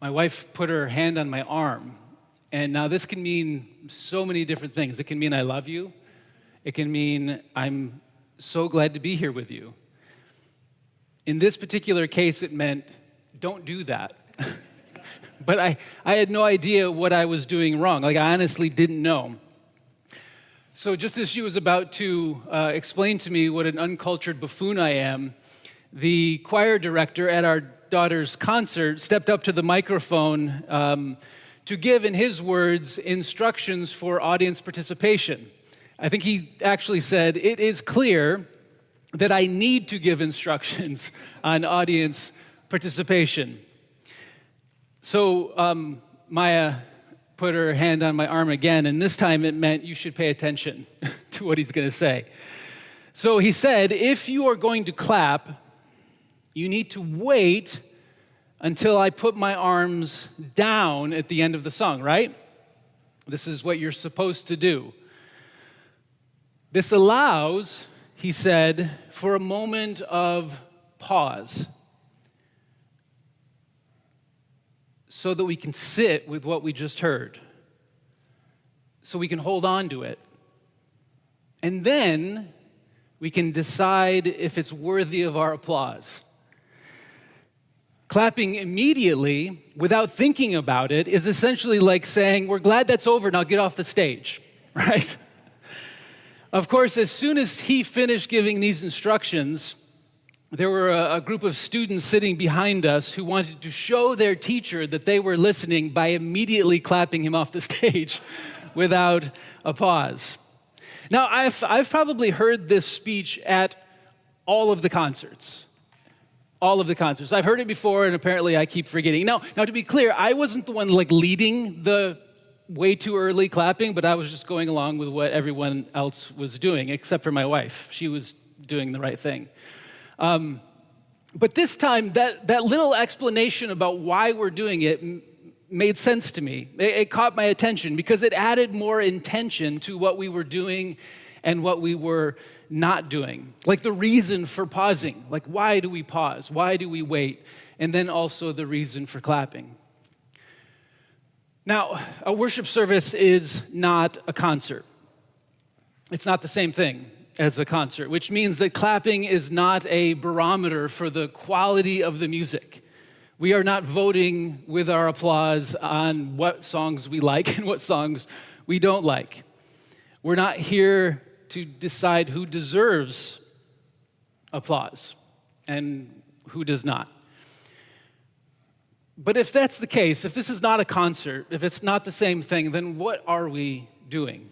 my wife put her hand on my arm. And now this can mean so many different things. It can mean I love you. It can mean I'm so glad to be here with you. In this particular case, it meant don't do that. But I had no idea what I was doing wrong. Like, I honestly didn't know. So just as she was about to explain to me what an uncultured buffoon I am, the choir director at our daughter's concert stepped up to the microphone to give, in his words, instructions for audience participation. I think he actually said, "It is clear that I need to give instructions on audience participation." So Maya put her hand on my arm again, and this time it meant you should pay attention to what he's going to say. So he said, if you are going to clap, you need to wait until I put my arms down at the end of the song, right? This is what you're supposed to do. This allows, he said, for a moment of pause so that we can sit with what we just heard, so we can hold on to it. And then we can decide if it's worthy of our applause. Clapping immediately, without thinking about it, is essentially like saying, we're glad that's over, now get off the stage, right? Of course, as soon as he finished giving these instructions, there were a group of students sitting behind us who wanted to show their teacher that they were listening by immediately clapping him off the stage without a pause. Now, I've probably heard this speech at all of the concerts. All of the concerts. I've heard it before, and apparently I keep forgetting. Now, to be clear, I wasn't the one leading the way too early clapping, but I was just going along with what everyone else was doing, except for my wife. She was doing the right thing. But this time, that little explanation about why we're doing it made sense to me. It caught my attention because it added more intention to what we were doing and what we were not doing. Like the reason for pausing. Like, why do we pause? Why do we wait? And then also the reason for clapping. Now, a worship service is not a concert. It's not the same thing as a concert, which means that clapping is not a barometer for the quality of the music. We are not voting with our applause on what songs we like and what songs we don't like. We're not here to decide who deserves applause and who does not. But if that's the case, if this is not a concert, if it's not the same thing, then what are we doing?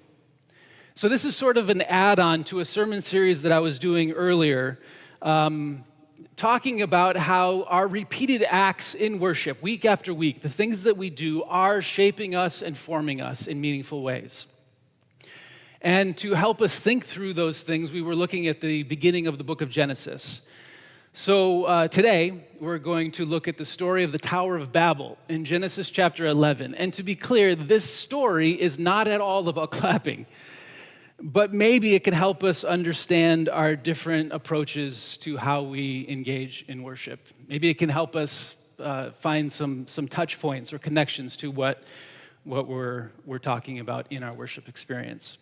So this is sort of an add-on to a sermon series that I was doing earlier, talking about how our repeated acts in worship, week after week, the things that we do are shaping us and forming us in meaningful ways. And to help us think through those things, we were looking at the beginning of the book of Genesis. So today, we're going to look at the story of the Tower of Babel in Genesis chapter 11. And to be clear, this story is not at all about clapping. But maybe it can help us understand our different approaches to how we engage in worship. Maybe it can help us find some touch points or connections to what we're talking about in our worship experience.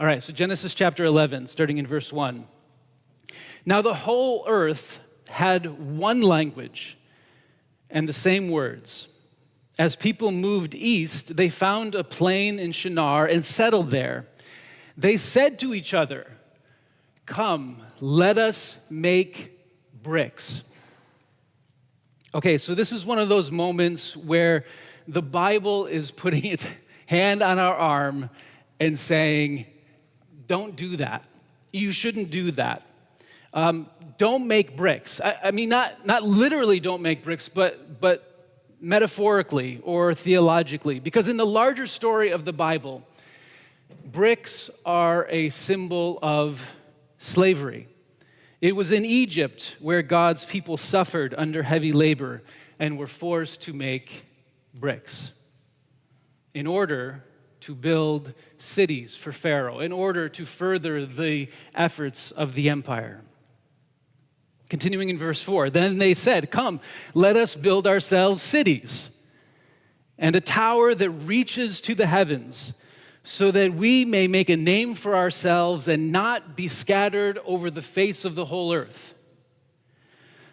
All right, so Genesis chapter 11, starting in verse 1. Now the whole earth had one language and the same words. As people moved east, they found a plain in Shinar and settled there. They said to each other, "Come, let us make bricks." Okay, so this is one of those moments where the Bible is putting its hand on our arm and saying, don't do that. You shouldn't do that. Don't make bricks. I mean, not literally don't make bricks, but metaphorically or theologically. Because in the larger story of the Bible, bricks are a symbol of slavery. It was in Egypt where God's people suffered under heavy labor and were forced to make bricks in order to build cities for Pharaoh, in order to further the efforts of the empire. Continuing in verse 4, then they said, "Come, let us build ourselves cities and a tower that reaches to the heavens, so that we may make a name for ourselves and not be scattered over the face of the whole earth."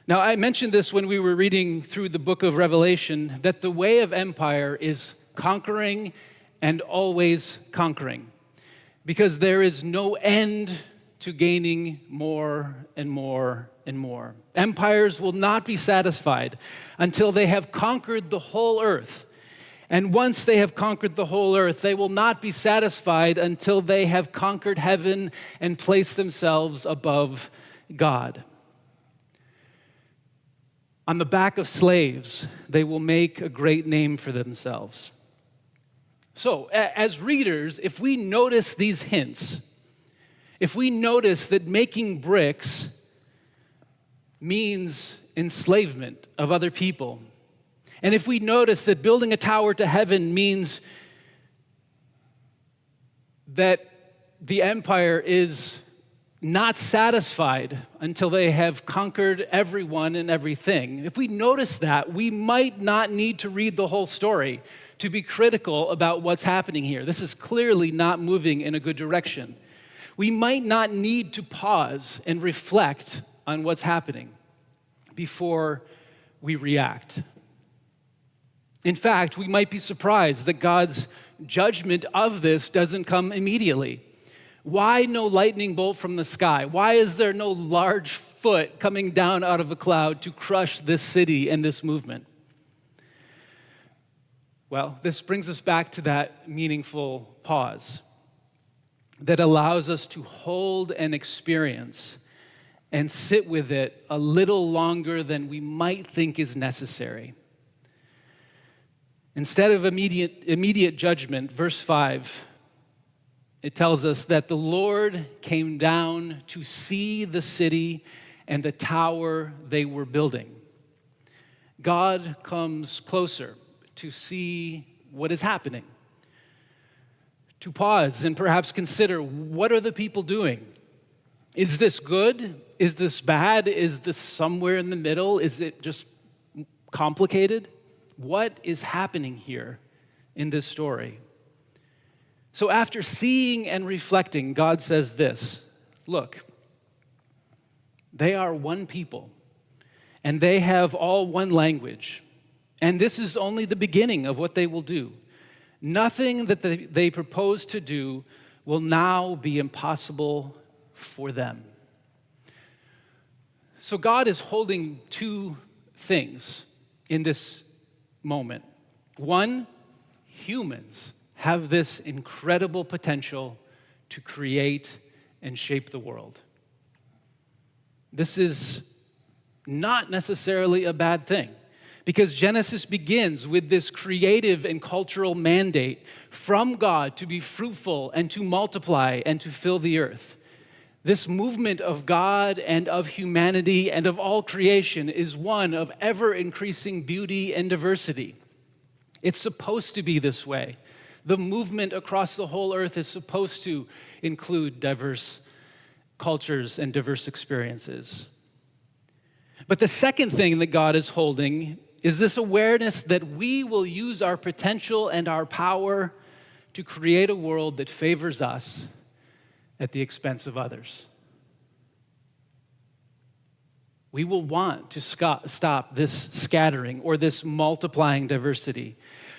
Now, I mentioned this when we were reading through the book of Revelation, that the way of empire is conquering and always conquering, because there is no end to gaining more and more and more. Empires will not be satisfied until they have conquered the whole earth. And once they have conquered the whole earth, they will not be satisfied until they have conquered heaven and placed themselves above God. On the back of slaves, they will make a great name for themselves. So, as readers, if we notice these hints, if we notice that making bricks means enslavement of other people, and if we notice that building a tower to heaven means that the empire is not satisfied until they have conquered everyone and everything, if we notice that, we might not need to read the whole story to be critical about what's happening here. This is clearly not moving in a good direction. We might not need to pause and reflect on what's happening before we react. In fact, we might be surprised that God's judgment of this doesn't come immediately. Why no lightning bolt from the sky? Why is there no large foot coming down out of a cloud to crush this city and this movement? Well, this brings us back to that meaningful pause that allows us to hold an experience and sit with it a little longer than we might think is necessary. Instead of immediate judgment, verse 5, it tells us that the Lord came down to see the city and the tower they were building. God comes closer to see what is happening, to pause and perhaps consider, what are the people doing? Is this good? Is this bad? Is this somewhere in the middle? Is it just complicated? What is happening here in this story? So after seeing and reflecting, God says this, look, they are one people, and they have all one language, and this is only the beginning of what they will do. Nothing that they propose to do will now be impossible for them. So God is holding two things in this moment. One, humans have this incredible potential to create and shape the world. This is not necessarily a bad thing, because Genesis begins with this creative and cultural mandate from God to be fruitful and to multiply and to fill the earth. This movement of God and of humanity and of all creation is one of ever-increasing beauty and diversity. It's supposed to be this way. The movement across the whole earth is supposed to include diverse cultures and diverse experiences. But the second thing that God is holding is this awareness that we will use our potential and our power to create a world that favors us at the expense of others. We will want to stop this scattering or this multiplying diversity.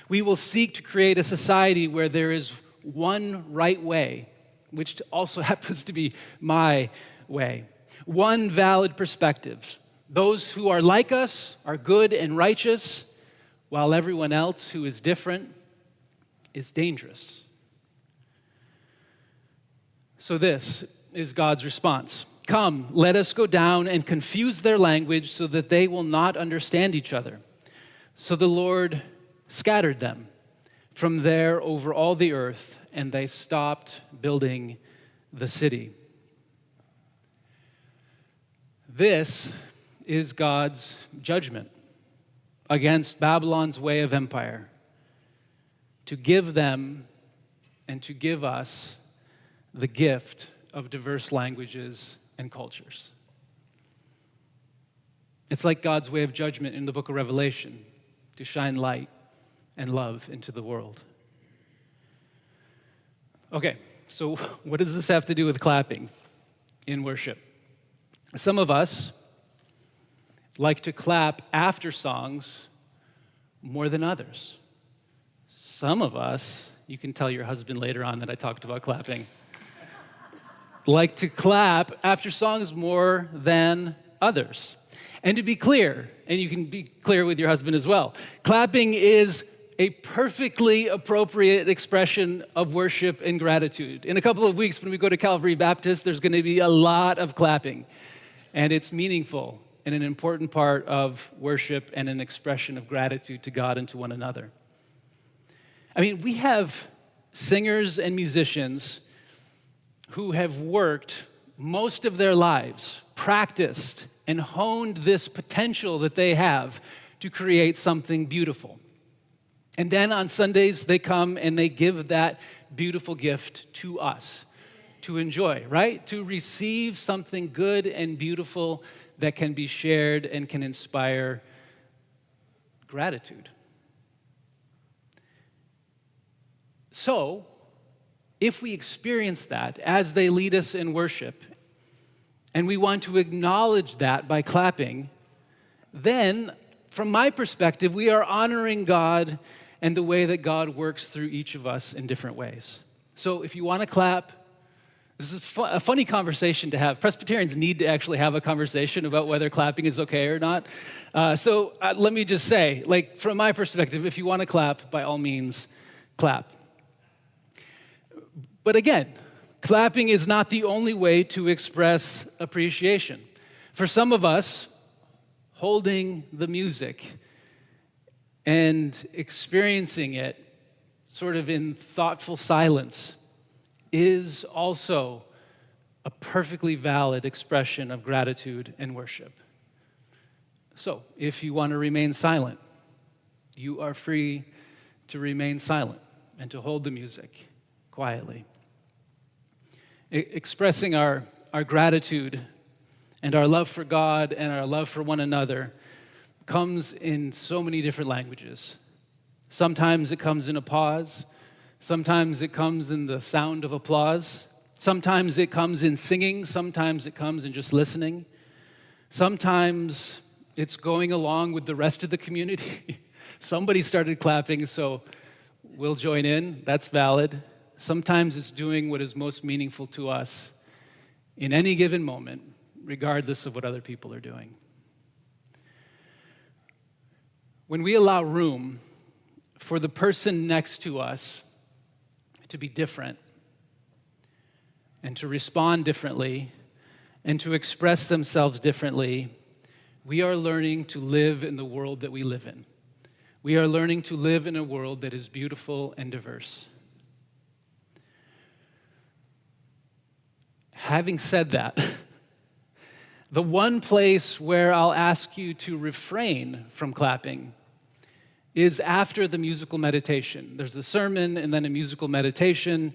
We will seek to create a society where there is one right way, which also happens to be my way. One valid perspective. Those who are like us are good and righteous, while everyone else who is different is dangerous. So this is God's response. Come, let us go down and confuse their language so that they will not understand each other. So the Lord scattered them from there over all the earth, and they stopped building the city. This is God's judgment against Babylon's way of empire, to give them and to give us the gift of diverse languages and cultures. It's like God's way of judgment in the book of Revelation, to shine light and love into the world. Okay, so what does this have to do with clapping in worship? Some of us like to clap after songs more than others. Some of us, you can tell your husband later on that I talked about clapping, like to clap after songs more than others. And to be clear, and you can be clear with your husband as well, clapping is a perfectly appropriate expression of worship and gratitude. In a couple of weeks, when we go to Calvary Baptist, there's going to be a lot of clapping, and it's meaningful and an important part of worship and an expression of gratitude to God and to one another. I mean, we have singers and musicians who have worked most of their lives, practiced, and honed this potential that they have to create something beautiful. And then on Sundays, they come and they give that beautiful gift to us to enjoy, right? To receive something good and beautiful that can be shared and can inspire gratitude. So, if we experience that as they lead us in worship, and we want to acknowledge that by clapping, then, from my perspective, we are honoring God and the way that God works through each of us in different ways. So if you want to clap, this is a funny conversation to have. Presbyterians need to actually have a conversation about whether clapping is okay or not. So let me just say, like, from my perspective, if you want to clap, by all means, clap. But again, clapping is not the only way to express appreciation. For some of us, holding the music and experiencing it sort of in thoughtful silence is also a perfectly valid expression of gratitude and worship. So, if you want to remain silent, you are free to remain silent and to hold the music quietly. Expressing our gratitude and our love for God and our love for one another comes in so many different languages. Sometimes it comes in a pause. Sometimes it comes in the sound of applause. Sometimes it comes in singing. Sometimes it comes in just listening. Sometimes it's going along with the rest of the community. Somebody started clapping, so we'll join in. That's valid. Sometimes it's doing what is most meaningful to us in any given moment, regardless of what other people are doing. When we allow room for the person next to us to be different and to respond differently and to express themselves differently, we are learning to live in the world that we live in. We are learning to live in a world that is beautiful and diverse. Having said that, the one place where I'll ask you to refrain from clapping is after the musical meditation. There's the sermon and then a musical meditation,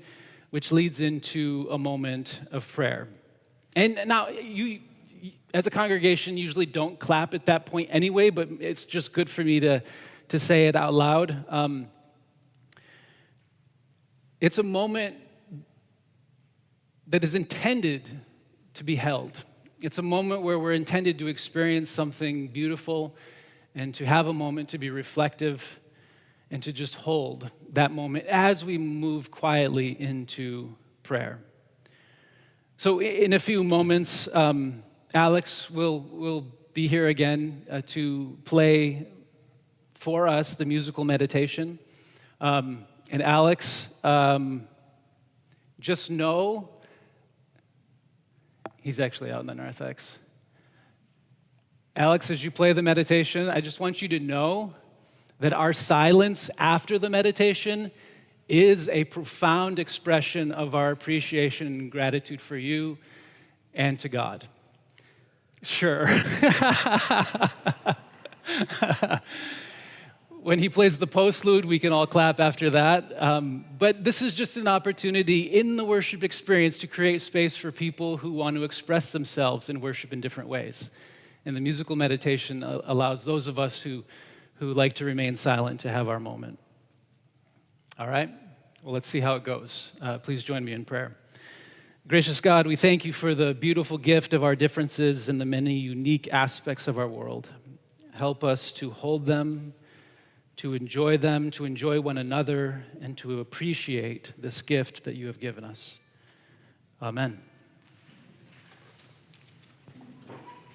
which leads into a moment of prayer. And now, you, as a congregation, usually don't clap at that point anyway, but it's just good for me to say it out loud. It's a moment that is intended to be held. It's a moment where we're intended to experience something beautiful and to have a moment to be reflective and to just hold that moment as we move quietly into prayer. So in a few moments, Alex will be here again to play for us the musical meditation. And Alex, just know, he's actually out in the narthex. Alex, as you play the meditation, I just want you to know that our silence after the meditation is a profound expression of our appreciation and gratitude for you and to God. Sure. When he plays the postlude, we can all clap after that. But this is just an opportunity in the worship experience to create space for people who want to express themselves in worship in different ways. And the musical meditation allows those of us who like to remain silent to have our moment. All right? Well, let's see how it goes. Please join me in prayer. Gracious God, we thank you for the beautiful gift of our differences and the many unique aspects of our world. Help us to hold them, to enjoy one another, and to appreciate this gift that you have given us. Amen.